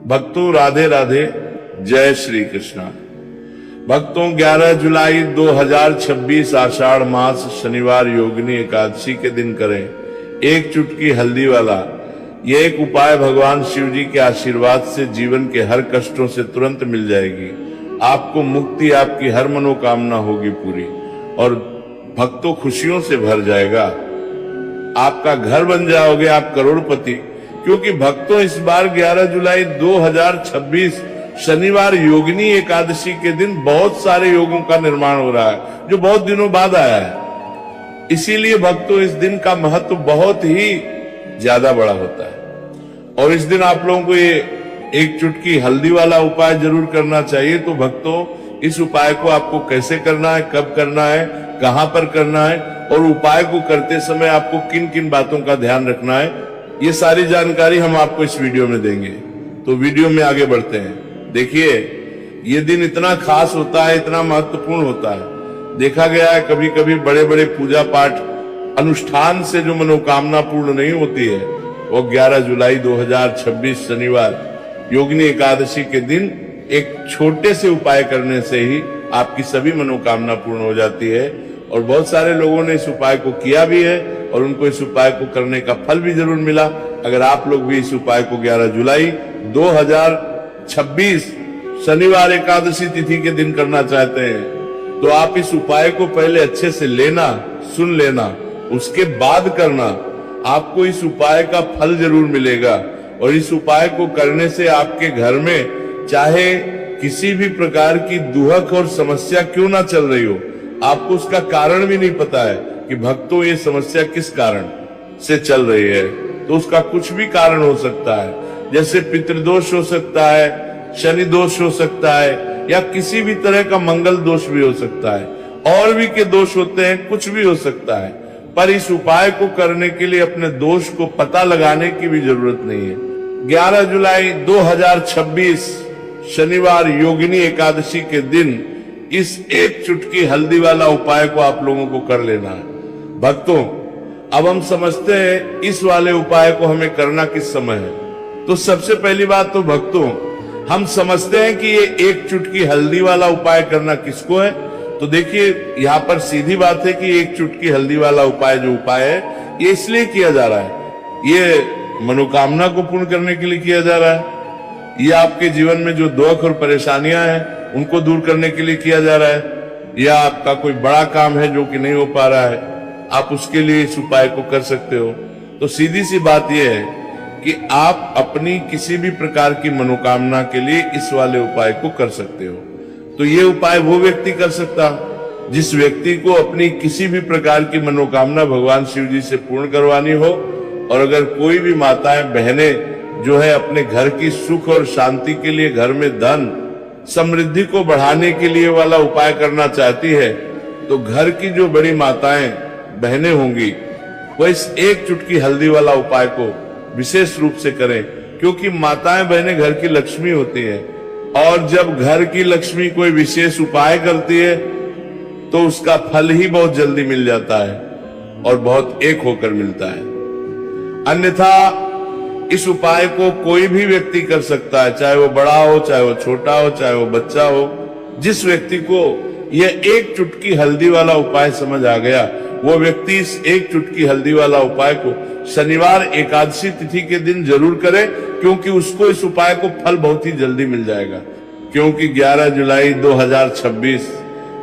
भक्तों राधे राधे, जय श्री कृष्णा। भक्तों 11 जुलाई 2026 आषाढ़ मास शनिवार योगिनी एकादशी के दिन करें एक चुटकी हल्दी वाला यह एक उपाय भगवान शिव जी के आशीर्वाद से जीवन के हर कष्टों से तुरंत मिल जाएगी। आपको मुक्ति, आपकी हर मनोकामना होगी पूरी और भक्तों खुशियों से भर जाएगा। आपका घर बन जाओगे, आप करोड़पति। क्योंकि भक्तों इस बार 11 जुलाई 2026 शनिवार योगिनी एकादशी के दिन बहुत सारे योगों का निर्माण हो रहा है जो बहुत दिनों बाद आया है। इसीलिए भक्तों इस दिन का महत्व बहुत ही ज्यादा बड़ा होता है और इस दिन आप लोगों को ये एक चुटकी हल्दी वाला उपाय जरूर करना चाहिए। तो भक्तों इस उपाय को आपको कैसे करना है, कब करना है, कहां पर करना है और उपाय को करते समय आपको किन किन बातों का ध्यान रखना है, ये सारी जानकारी हम आपको इस वीडियो में देंगे। तो वीडियो में आगे बढ़ते हैं। देखिए ये दिन इतना खास होता है, इतना महत्वपूर्ण होता है। देखा गया है कभी कभी बड़े बड़े पूजा पाठ अनुष्ठान से जो मनोकामना पूर्ण नहीं होती है वो 11 जुलाई 2026 शनिवार योगिनी एकादशी के दिन एक छोटे से उपाय करने से ही आपकी सभी मनोकामना पूर्ण हो जाती है। और बहुत सारे लोगों ने इस उपाय को किया भी है और उनको इस उपाय को करने का फल भी जरूर मिला। अगर आप लोग भी इस उपाय को 11 जुलाई 2026 शनिवार एकादशी तिथि के दिन करना चाहते हैं तो आप इस उपाय को पहले अच्छे से लेना, सुन लेना, उसके बाद करना। आपको इस उपाय का फल जरूर मिलेगा और इस उपाय को करने से आपके घर में चाहे किसी भी प्रकार की दुहक और समस्या क्यों ना चल रही हो, आपको उसका कारण भी नहीं पता है कि भक्तों ये समस्या किस कारण से चल रही है, तो उसका कुछ भी कारण हो सकता है। जैसे पितृदोष हो सकता है, शनि दोष हो सकता है या किसी भी तरह का मंगल दोष भी हो सकता है, और भी के दोष होते हैं, कुछ भी हो सकता है। पर इस उपाय को करने के लिए अपने दोष को पता लगाने की भी जरूरत नहीं है। 11 जुलाई 2026 शनिवार योगिनी एकादशी के दिन इस एक चुटकी हल्दी वाला उपाय को आप लोगों को कर लेना है। भक्तों अब हम समझते हैं इस वाले उपाय को हमें करना किस समय है। तो सबसे पहली बात तो भक्तों हम समझते हैं कि ये एक चुटकी हल्दी वाला उपाय करना किसको है। तो देखिए यहाँ पर सीधी बात है कि एक चुटकी हल्दी वाला उपाय जो उपाय है ये इसलिए किया जा रहा है, ये मनोकामना को पूर्ण करने के लिए किया जा रहा है। ये आपके जीवन में जो दुख और परेशानियां हैं उनको दूर करने के लिए किया जा रहा है। या आपका कोई बड़ा काम है जो कि नहीं हो पा रहा है, आप उसके लिए इस उपाय को कर सकते हो। तो सीधी सी बात यह है कि आप अपनी किसी भी प्रकार की मनोकामना के लिए इस वाले उपाय को कर सकते हो। तो ये उपाय वो व्यक्ति कर सकता जिस व्यक्ति को अपनी किसी भी प्रकार की मनोकामना भगवान शिव जी से पूर्ण करवानी हो। और अगर कोई भी माताएं बहनें जो है अपने घर की सुख और शांति के लिए, घर में धन समृद्धि को बढ़ाने के लिए वाला उपाय करना चाहती है तो घर की जो बड़ी माताएं बहनें होंगी वो इस एक चुटकी हल्दी वाला उपाय को विशेष रूप से करें। क्योंकि माताएं बहनें घर की लक्ष्मी होती हैं और जब घर की लक्ष्मी कोई विशेष उपाय करती है तो उसका फल ही बहुत जल्दी मिल जाता है और बहुत एक होकर मिलता है। अन्यथा इस उपाय को कोई भी व्यक्ति कर सकता है, चाहे वो बड़ा हो, चाहे वो छोटा हो, चाहे वो बच्चा हो। जिस व्यक्ति को यह एक चुटकी हल्दी वाला उपाय समझ आ गया वो व्यक्ति इस एक चुटकी हल्दी वाला उपाय को शनिवार एकादशी तिथि के दिन जरूर करे, क्योंकि उसको इस उपाय को फल बहुत ही जल्दी मिल जाएगा। क्योंकि 11 जुलाई 2026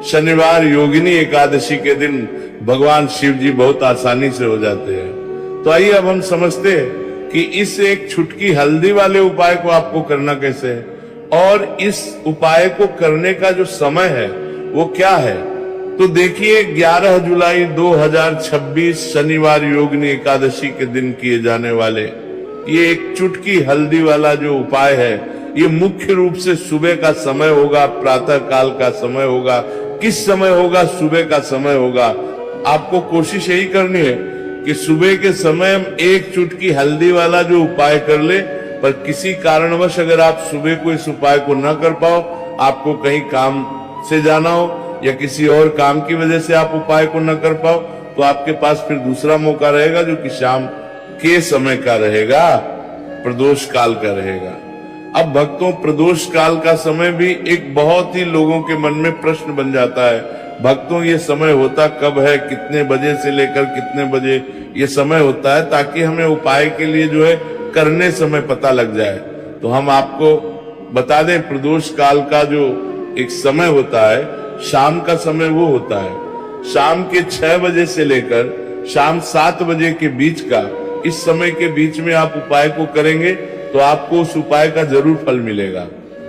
शनिवार योगिनी एकादशी के दिन भगवान शिव जी बहुत आसानी से हो जाते हैं। तो आइए अब हम समझते हैं कि इस एक चुटकी हल्दी वाले उपाय को आपको करना कैसे है और इस उपाय को करने का जो समय है वो क्या है। तो देखिए 11 जुलाई 2026 शनिवार योगिनी एकादशी के दिन किए जाने वाले ये एक चुटकी हल्दी वाला जो उपाय है ये मुख्य रूप से सुबह का समय होगा, प्रातः काल का समय होगा। किस समय होगा? सुबह का समय होगा। आपको कोशिश यही करनी है कि सुबह के समय एक चुटकी हल्दी वाला जो उपाय कर ले। पर किसी कारणवश अगर आप सुबह को इस उपाय को न कर पाओ, आपको कहीं काम से जाना हो या किसी और काम की वजह से आप उपाय को न कर पाओ, तो आपके पास फिर दूसरा मौका रहेगा जो कि शाम के समय का रहेगा, प्रदोष काल का रहेगा। अब भक्तों, प्रदोष काल का समय भी एक बहुत ही लोगों के मन में प्रश्न बन जाता है। भक्तों, ये समय होता कब है, कितने बजे से लेकर कितने बजे ये समय होता है, ताकि हमें उपाय के लिए जो है करने समय पता लग जाए। तो हम आपको बता दें, प्रदोष काल का जो एक समय होता है, शाम का समय वो होता है। शाम के 6 बजे से लेकर शाम 7 बजे के बीच का, इस समय के बीच में आप उपाय को करेंगे तो आपको उस उपाय का जरूर फल मिलेगा।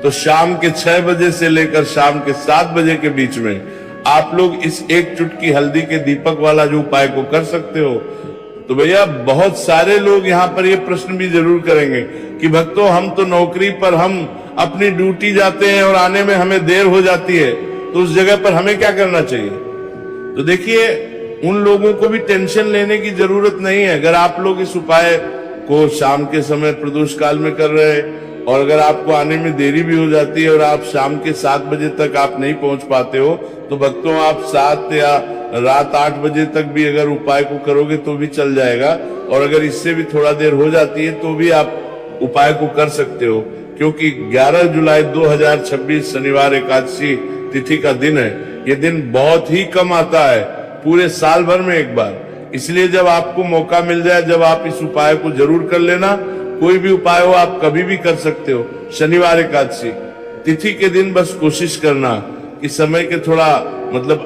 तो शाम के 6 बजे से लेकर शाम के 7 बजे के बीच में आप लोग इस एक चुटकी हल्दी के दीपक वाला जो उपाय को कर सकते हो। तो भैया, बहुत सारे लोग यहाँ पर ये प्रश्न भी जरूर करेंगे कि भक्तों, हम तो नौकरी पर, हम अपनी ड्यूटी जाते हैं और आने में हमें देर हो जाती है, तो उस जगह पर हमें क्या करना चाहिए? तो देखिए, उन लोगों को भी टेंशन लेने की जरूरत नहीं है। अगर आप लोग इस उपाय को शाम के समय प्रदोष काल में कर रहे हैं और अगर आपको आने में देरी भी हो जाती है और आप शाम के 7 बजे तक आप नहीं पहुंच पाते हो, तो भक्तों, आप 7 या रात 8 बजे तक भी अगर उपाय को करोगे तो भी चल जाएगा। और अगर इससे भी थोड़ा देर हो जाती है तो भी आप उपाय को कर सकते हो, क्योंकि 11 जुलाई 2026 शनिवार एकादशी तिथि का दिन है। ये दिन बहुत ही कम आता है, पूरे साल भर में एक बार। इसलिए जब आपको मौका मिल जाए, जब आप इस उपाय को जरूर कर लेना। कोई भी उपाय हो, आप कभी भी कर सकते हो। शनिवार एकादशी तिथि के दिन बस कोशिश करना कि समय के थोड़ा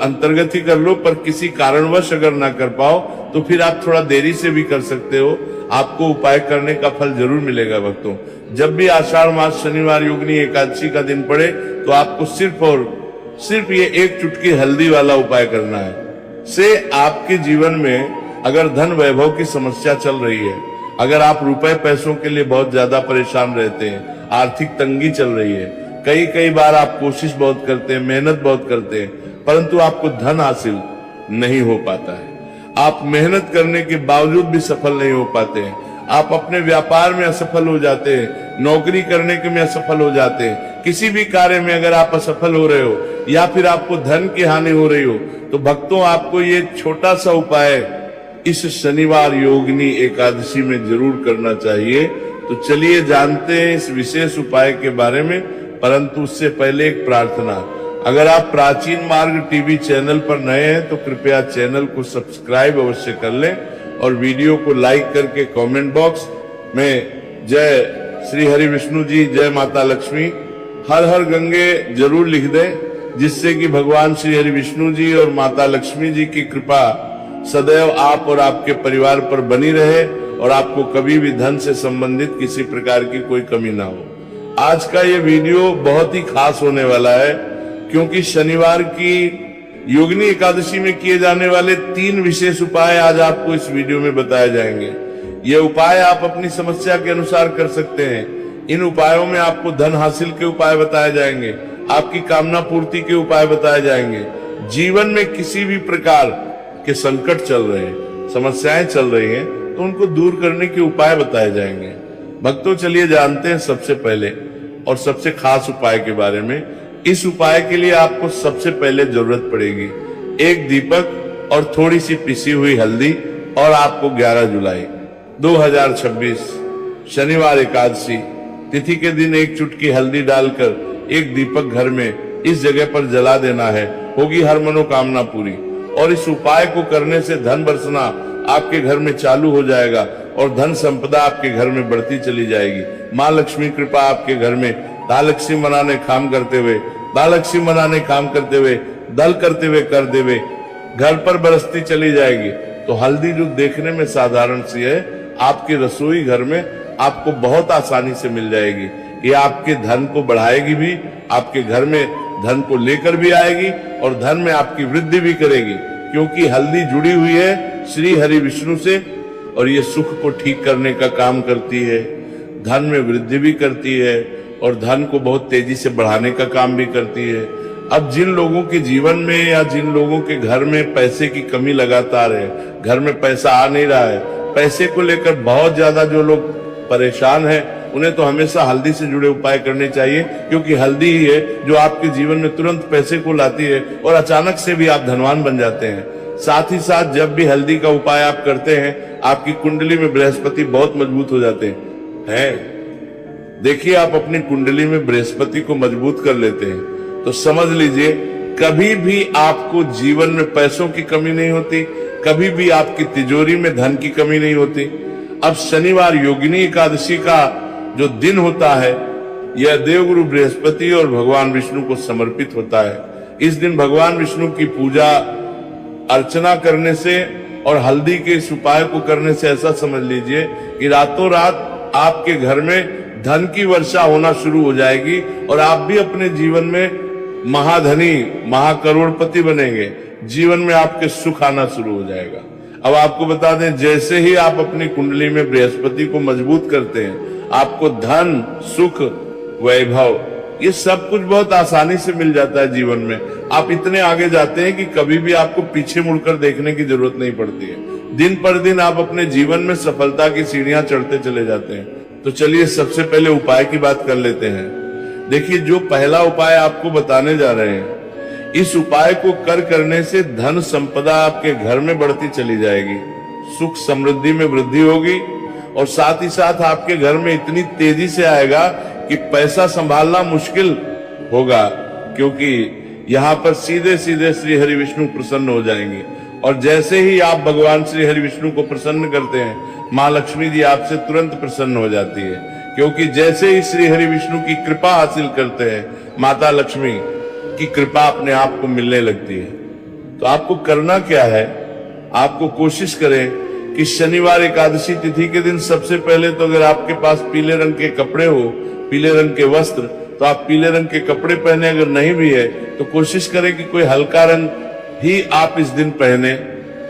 अंतर्गत ही कर लो, पर किसी कारणवश अगर ना कर पाओ तो फिर आप थोड़ा देरी से भी कर सकते हो। आपको उपाय करने का फल जरूर मिलेगा भक्तों। जब भी आषाढ़ मास शनिवार योगिनी एकादशी का दिन पड़े तो आपको सिर्फ और सिर्फ ये एक चुटकी हल्दी वाला उपाय करना है। से आपके जीवन में अगर धन वैभव की समस्या चल रही है, अगर आप रुपए पैसों के लिए बहुत ज्यादा परेशान रहते हैं, आर्थिक तंगी चल रही है, कई बार आप कोशिश बहुत करते हैं, मेहनत बहुत करते हैं, परंतु आपको धन हासिल नहीं हो पाता है, आप मेहनत करने के बावजूद भी सफल नहीं हो पाते हैं, आप अपने व्यापार में असफल हो जाते हैं, नौकरी करने के में असफल हो जाते हैं, किसी भी कार्य में अगर आप असफल हो रहे हो या फिर आपको धन की हानि हो रही हो, तो भक्तों, आपको ये छोटा सा उपाय इस शनिवार योगिनी एकादशी में जरूर करना चाहिए। तो चलिए जानते हैं इस विशेष उपाय के बारे में, परंतु उससे पहले एक प्रार्थना। अगर आप प्राचीन मार्ग टीवी चैनल पर नए हैं तो कृपया चैनल को सब्सक्राइब अवश्य कर लें और वीडियो को लाइक करके कमेंट बॉक्स में जय श्री हरि विष्णु जी, जय माता लक्ष्मी, हर हर गंगे जरूर लिख दें, जिससे कि भगवान श्री हरि विष्णु जी और माता लक्ष्मी जी की कृपा सदैव आप और आपके परिवार पर बनी रहे और आपको कभी भी धन से संबंधित किसी प्रकार की कोई कमी ना हो। आज का ये वीडियो बहुत ही खास होने वाला है, क्योंकि शनिवार की योगिनी एकादशी में किए जाने वाले 3 विशेष उपाय आज आपको इस वीडियो में बताए जाएंगे। ये उपाय आप अपनी समस्या के अनुसार कर सकते हैं। इन उपायों में आपको धन हासिल के उपाय बताए जाएंगे, आपकी कामना पूर्ति के उपाय बताए जाएंगे। जीवन में किसी भी प्रकार के संकट चल रहे हैं, समस्याएं चल रही हैं, तो उनको दूर करने के उपाय बताए जाएंगे। भक्तों, चलिए जानते हैं सबसे पहले और सबसे खास उपाय के बारे में। इस उपाय के लिए आपको सबसे पहले जरूरत पड़ेगी एक दीपक और थोड़ी सी पिसी हुई हल्दी, और आपको 11 जुलाई 2026 शनिवार एकादशी तिथि के दिन एक चुटकी हल्दी डालकर एक दीपक घर में इस जगह पर जला देना है। होगी हर मनोकामना पूरी। और इस उपाय को करने से धन बरसना आपके घर में चालू हो जाएगा और धन संपदा आपके घर में बढ़ती चली जाएगी। माँ लक्ष्मी कृपा आपके घर में दालक्ष्मी मनाने काम करते हुए, दालक्ष्मी मनाने काम करते हुए, दल करते हुए कर देवे घर पर बरसती चली जाएगी। तो हल्दी जो देखने में साधारण सी है, आपके रसोई घर में आपको बहुत आसानी से मिल जाएगी। ये आपके धन को बढ़ाएगी भी, आपके घर में धन को लेकर भी आएगी और धन में आपकी वृद्धि भी करेगी, क्योंकि हल्दी जुड़ी हुई है श्री हरि विष्णु से और ये सुख को ठीक करने का काम करती है, धन में वृद्धि भी करती है और धन को बहुत तेजी से बढ़ाने का काम भी करती है। अब जिन लोगों के जीवन में या जिन लोगों के घर में पैसे की कमी लगातार है, घर में पैसा आ नहीं रहा है, पैसे को लेकर बहुत ज्यादा जो लोग परेशान हैं, उन्हें तो हमेशा हल्दी से जुड़े उपाय करने चाहिए, क्योंकि हल्दी ही है जो आपके जीवन में तुरंत पैसे को लाती है और अचानक से भी आप धनवान बन जाते हैं। साथ ही साथ जब भी हल्दी का उपाय आप करते हैं, आपकी कुंडली में बृहस्पति बहुत मजबूत हो जाते हैं। देखिए आप अपनी कुंडली में बृहस्पति को मजबूत कर लेते हैं तो समझ लीजिए कभी भी आपको जीवन में पैसों की कमी नहीं होती, कभी भी आपकी तिजोरी में धन की कमी नहीं होती। अब शनिवार योगिनी एकादशी का जो दिन होता है यह देवगुरु बृहस्पति और भगवान विष्णु को समर्पित होता है। इस दिन भगवान विष्णु की पूजा अर्चना करने से और हल्दी के इस उपाय को करने से ऐसा समझ लीजिए कि रातों रात आपके घर में धन की वर्षा होना शुरू हो जाएगी और आप भी अपने जीवन में महाधनी महाकरोड़पति बनेंगे। जीवन में आपके सुख आना शुरू हो जाएगा। अब आपको बता दें, जैसे ही आप अपनी कुंडली में बृहस्पति को मजबूत करते हैं आपको धन सुख वैभव ये सब कुछ बहुत आसानी से मिल जाता है। जीवन में आप इतने आगे जाते हैं कि कभी भी आपको पीछे मुड़कर देखने की जरूरत नहीं पड़ती है। दिन पर दिन आप अपने जीवन में सफलता की सीढ़ियां चढ़ते चले जाते हैं। तो चलिए सबसे पहले उपाय की बात कर लेते हैं। देखिए जो पहला उपाय आपको बताने जा रहे हैं, इस उपाय को करने से धन संपदा आपके घर में बढ़ती चली जाएगी, सुख समृद्धि में वृद्धि होगी और साथ ही साथ आपके घर में इतनी तेजी से आएगा कि पैसा संभालना मुश्किल होगा, क्योंकि यहाँ पर सीधे सीधे श्री हरि विष्णु प्रसन्न हो जाएंगे। और जैसे ही आप भगवान श्री हरि विष्णु को प्रसन्न करते हैं माँ लक्ष्मी जी आपसे तुरंत प्रसन्न हो जाती है, क्योंकि जैसे ही श्री हरि विष्णु की कृपा हासिल करते हैं माता लक्ष्मी की कृपा अपने आप को मिलने लगती है। तो आपको करना क्या है, आपको कोशिश करें कि शनिवार एकादशी तिथि के दिन सबसे पहले तो अगर आपके पास पीले रंग के कपड़े हो, पीले रंग के वस्त्र, तो आप पीले रंग के कपड़े पहने। अगर नहीं भी है तो कोशिश करें कि कोई हल्का रंग ही आप इस दिन पहने।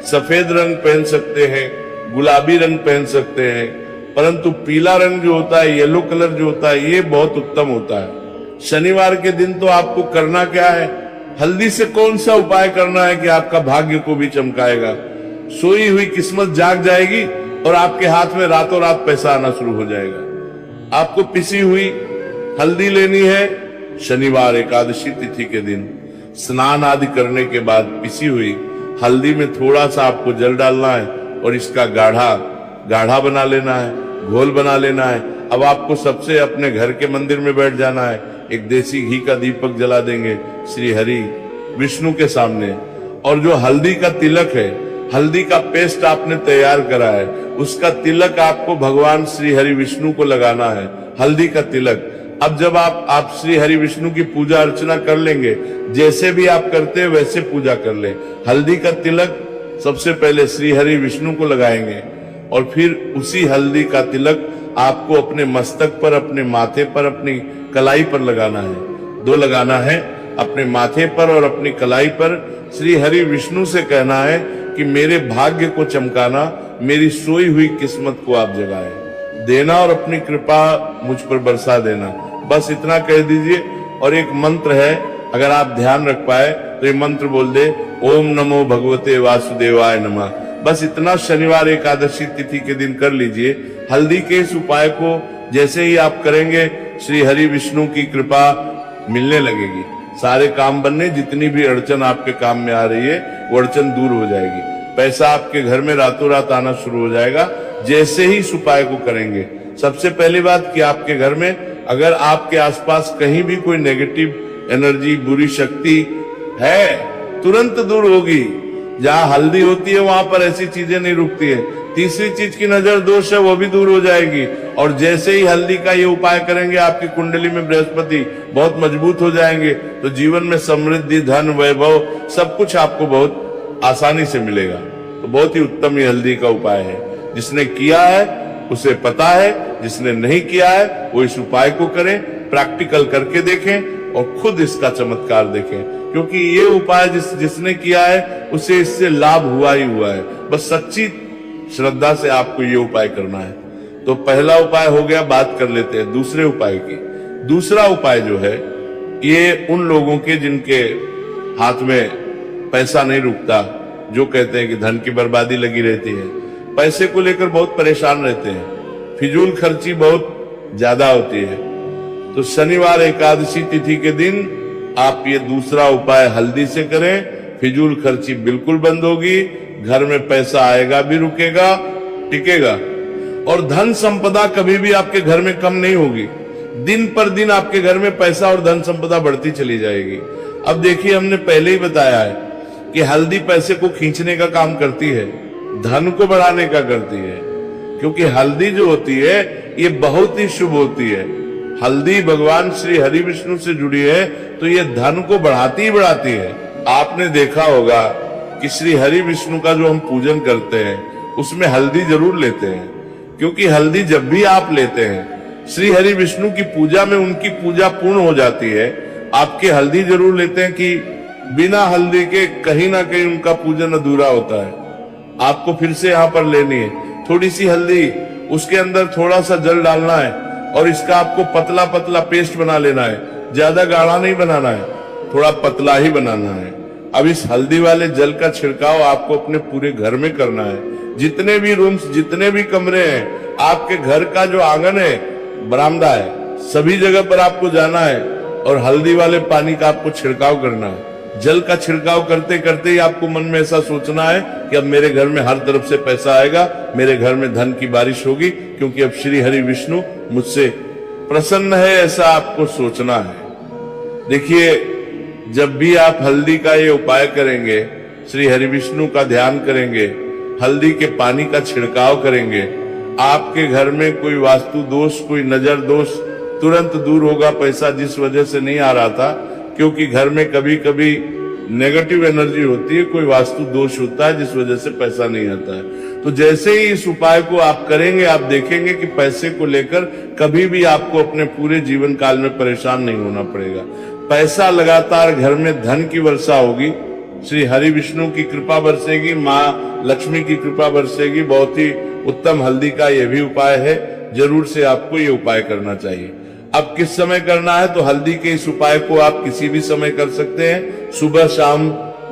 सफेद रंग पहन सकते हैं, गुलाबी रंग पहन सकते हैं, परंतु पीला रंग जो होता है, येलो कलर जो होता है, ये बहुत उत्तम होता है। शनिवार के दिन तो आपको करना क्या है, हल्दी से कौन सा उपाय करना है कि आपका भाग्य को भी चमकाएगा। सोई हुई किस्मत जाग जाएगी और आपके हाथ में रातों रात पैसा आना शुरू हो जाएगा। आपको पिसी हुई हल्दी लेनी है। शनिवार एकादशी तिथि के दिन स्नान आदि करने के बाद पिसी हुई हल्दी में थोड़ा सा आपको जल डालना है और इसका गाढ़ा बना लेना है, घोल बना लेना है। अब आपको सबसे अपने घर के मंदिर में बैठ जाना है, एक देसी घी का दीपक जला देंगे श्री हरि विष्णु के सामने, और जो हल्दी का तिलक है, हल्दी का पेस्ट आपने तैयार करा है, उसका तिलक आपको भगवान श्री हरि विष्णु को लगाना है, हल्दी का तिलक। अब जब आप श्री हरि विष्णु की पूजा अर्चना कर लेंगे, जैसे भी आप करते हैं वैसे पूजा कर ले। हल्दी का तिलक सबसे पहले श्री हरि विष्णु को लगाएंगे और फिर उसी हल्दी का तिलक आपको अपने मस्तक पर, अपने माथे पर, अपनी कलाई पर लगाना है। दो लगाना है, अपने माथे पर और अपनी कलाई पर। श्री हरि विष्णु से कहना है कि मेरे भाग्य को चमकाना, मेरी सोई हुई किस्मत को आप जगाएं देना और अपनी कृपा मुझ पर बरसा देना। बस इतना कह दीजिए। और एक मंत्र है, अगर आप ध्यान रख पाए तो ये मंत्र बोल दे, ओम नमो भगवते वासुदेवाय नमः। बस इतना शनिवार एकादशी तिथि के दिन कर लीजिए। हल्दी के इस उपाय को जैसे ही आप करेंगे श्री हरि विष्णु की कृपा मिलने लगेगी। सारे काम बनने, जितनी भी अड़चन आपके काम में आ रही है वो अड़चन दूर हो जाएगी। पैसा आपके घर में रातों रात आना शुरू हो जाएगा जैसे ही इस उपाय को करेंगे। सबसे पहली बात कि आपके घर में अगर आपके आसपास कहीं भी कोई नेगेटिव एनर्जी, बुरी शक्ति है, तुरंत दूर होगी। जहां हल्दी होती है वहां पर ऐसी चीजें नहीं रुकती है। तीसरी चीज की नजर दोष है वो भी दूर हो जाएगी। और जैसे ही हल्दी का ये उपाय करेंगे आपकी कुंडली में बृहस्पति बहुत मजबूत हो जाएंगे, तो जीवन में समृद्धि, धन, वैभव सब कुछ आपको बहुत आसानी से मिलेगा। तो बहुत ही उत्तम ये हल्दी का उपाय है। जिसने किया है उसे पता है, जिसने नहीं किया है वो इस उपाय को करें, प्रैक्टिकल करके देखें और खुद इसका चमत्कार देखें, क्योंकि ये उपाय जिसने किया है उसे इससे लाभ हुआ ही हुआ है। बस सच्ची श्रद्धा से आपको ये उपाय करना है। तो पहला उपाय हो गया, बात कर लेते हैं दूसरे उपाय की। दूसरा उपाय जो है ये उन लोगों के जिनके हाथ में पैसा नहीं रुकता, जो कहते हैं कि धन की बर्बादी लगी रहती है, पैसे को लेकर बहुत परेशान रहते हैं, फिजूल खर्ची बहुत ज्यादा होती है। तो शनिवार एकादशी तिथि के दिन आप ये दूसरा उपाय हल्दी से करें, फिजूल खर्ची बिल्कुल बंद होगी, घर में पैसा आएगा भी, रुकेगा, टिकेगा, और धन संपदा कभी भी आपके घर में कम नहीं होगी। दिन पर दिन आपके घर में पैसा और धन संपदा बढ़ती चली जाएगी। अब देखिए, हमने पहले ही बताया है कि हल्दी पैसे को खींचने का काम करती है, धन को बढ़ाने का करती है, क्योंकि हल्दी जो होती है ये बहुत ही शुभ होती है। हल्दी भगवान श्री हरि विष्णु से जुड़ी है तो ये धन को बढ़ाती ही बढ़ाती है। आपने देखा होगा कि श्री हरि विष्णु का जो हम पूजन करते हैं उसमें हल्दी जरूर लेते हैं, क्योंकि हल्दी जब भी आप लेते हैं श्री हरि विष्णु की पूजा में उनकी पूजा पूर्ण हो जाती है। आपके हल्दी जरूर लेते हैं कि बिना हल्दी के कहीं ना कहीं उनका पूजन अधूरा होता है। आपको फिर से यहाँ पर लेनी है थोड़ी सी हल्दी, उसके अंदर थोड़ा सा जल डालना है और इसका आपको पतला पतला पेस्ट बना लेना है। ज्यादा गाढ़ा नहीं बनाना है, थोड़ा पतला ही बनाना है। अब इस हल्दी वाले जल का छिड़काव आपको अपने पूरे घर में करना है। जितने भी रूम्स, जितने भी कमरे हैं, आपके घर का जो आंगन है, बरामदा है, सभी जगह पर आपको जाना है और हल्दी वाले पानी का आपको छिड़काव करना है। जल का छिड़काव करते करते ही आपको मन में ऐसा सोचना है कि अब मेरे घर में हर तरफ से पैसा आएगा, मेरे घर में धन की बारिश होगी, क्योंकि अब श्री हरि विष्णु मुझसे प्रसन्न है, ऐसा आपको सोचना है। देखिए, जब भी आप हल्दी का ये उपाय करेंगे, श्री हरि विष्णु का ध्यान करेंगे, हल्दी के पानी का छिड़काव करेंगे, आपके घर में कोई वास्तु दोष, कोई नजर दोष तुरंत दूर होगा। पैसा जिस वजह से नहीं आ रहा था, क्योंकि घर में कभी कभी नेगेटिव एनर्जी होती है, कोई वास्तु दोष होता है जिस वजह से पैसा नहीं आता है। तो जैसे ही इस उपाय को आप करेंगे, आप देखेंगे कि पैसे को लेकर कभी भी आपको अपने पूरे जीवन काल में परेशान नहीं होना पड़ेगा। पैसा लगातार घर में धन की वर्षा होगी, श्री हरि विष्णु की कृपा बरसेगी, माँ लक्ष्मी की कृपा बरसेगी। बहुत ही उत्तम हल्दी का यह भी उपाय है, जरूर से आपको ये उपाय करना चाहिए। अब किस समय करना है, तो हल्दी के इस उपाय को आप किसी भी समय कर सकते हैं, सुबह शाम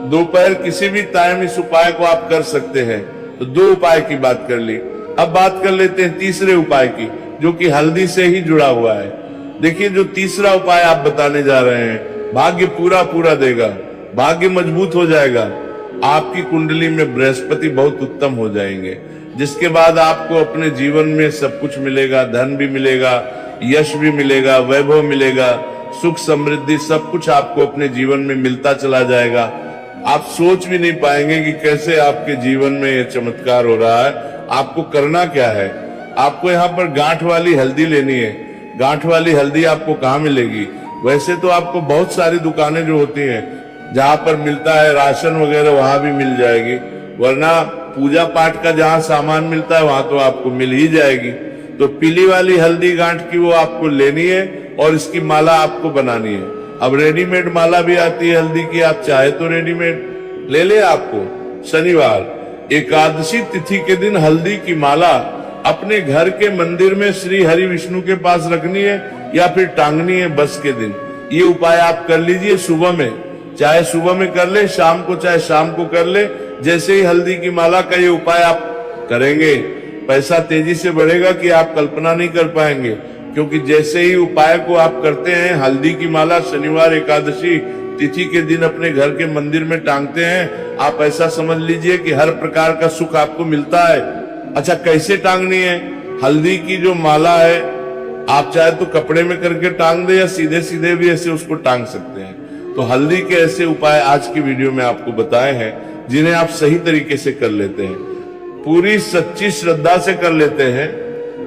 दोपहर किसी भी टाइम इस उपाय को आप कर सकते हैं। तो दो उपाय की बात कर ली, अब बात कर लेते हैं तीसरे उपाय की, जो कि हल्दी से ही जुड़ा हुआ है। देखिए, जो तीसरा उपाय आप बताने जा रहे हैं, भाग्य पूरा पूरा देगा, भाग्य मजबूत हो जाएगा, आपकी कुंडली में बृहस्पति बहुत उत्तम हो जाएंगे, जिसके बाद आपको अपने जीवन में सब कुछ मिलेगा, धन भी मिलेगा, यश भी मिलेगा, वैभव मिलेगा, सुख समृद्धि सब कुछ आपको अपने जीवन में मिलता चला जाएगा। आप सोच भी नहीं पाएंगे कि कैसे आपके जीवन में ये चमत्कार हो रहा है। आपको करना क्या है, आपको यहाँ पर गांठ वाली हल्दी लेनी है। गांठ वाली हल्दी आपको कहाँ मिलेगी? वैसे तो आपको बहुत सारी दुकानें जो होती हैं जहाँ पर मिलता है राशन वगैरह, वहां भी मिल जाएगी, वरना पूजा पाठ का जहाँ सामान मिलता है वहां तो आपको मिल ही जाएगी। तो पीली वाली हल्दी गांठ की वो आपको लेनी है और इसकी माला आपको बनानी है। अब रेडीमेड माला भी आती है हल्दी की, आप चाहे तो रेडीमेड ले ले। आपको शनिवार एकादशी तिथि के दिन हल्दी की माला अपने घर के मंदिर में श्री हरि विष्णु के पास रखनी है या फिर टांगनी है बस के दिन। ये उपाय आप कर लीजिए सुबह में, चाहे सुबह में कर ले, शाम को चाहे शाम को कर ले। जैसे ही हल्दी की माला का ये उपाय आप करेंगे, पैसा तेजी से बढ़ेगा कि आप कल्पना नहीं कर पाएंगे। क्योंकि जैसे ही उपाय को आप करते हैं, हल्दी की माला शनिवार एकादशी तिथि के दिन अपने घर के मंदिर में टांगते हैं, आप ऐसा समझ लीजिए कि हर प्रकार का सुख आपको मिलता है। अच्छा, कैसे टांगनी है? हल्दी की जो माला है आप चाहे तो कपड़े में करके टांग दे या सीधे सीधे भी ऐसे उसको टांग सकते हैं। तो हल्दी के ऐसे उपाय आज की वीडियो में आपको बताए हैं, जिन्हें आप सही तरीके से कर लेते हैं, पूरी सच्ची श्रद्धा से कर लेते हैं,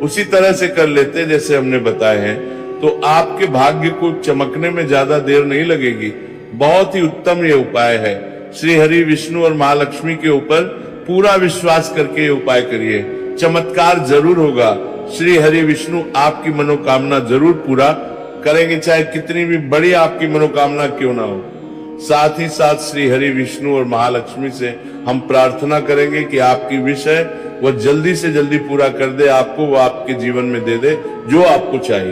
उसी तरह से कर लेते हैं जैसे हमने बताए हैं, तो आपके भाग्य को चमकने में ज्यादा देर नहीं लगेगी। बहुत ही उत्तम ये उपाय है। श्री हरि विष्णु और महालक्ष्मी के ऊपर पूरा विश्वास करके ये उपाय करिए, चमत्कार जरूर होगा। श्री हरि विष्णु आपकी मनोकामना जरूर पूरा करेंगे, चाहे कितनी भी बड़ी आपकी मनोकामना क्यों ना हो। साथ ही साथ श्री हरि विष्णु और महालक्ष्मी से हम प्रार्थना करेंगे कि आपकी विश है वह जल्दी से जल्दी पूरा कर दे, आपको वो आपके जीवन में दे दे जो आपको चाहिए।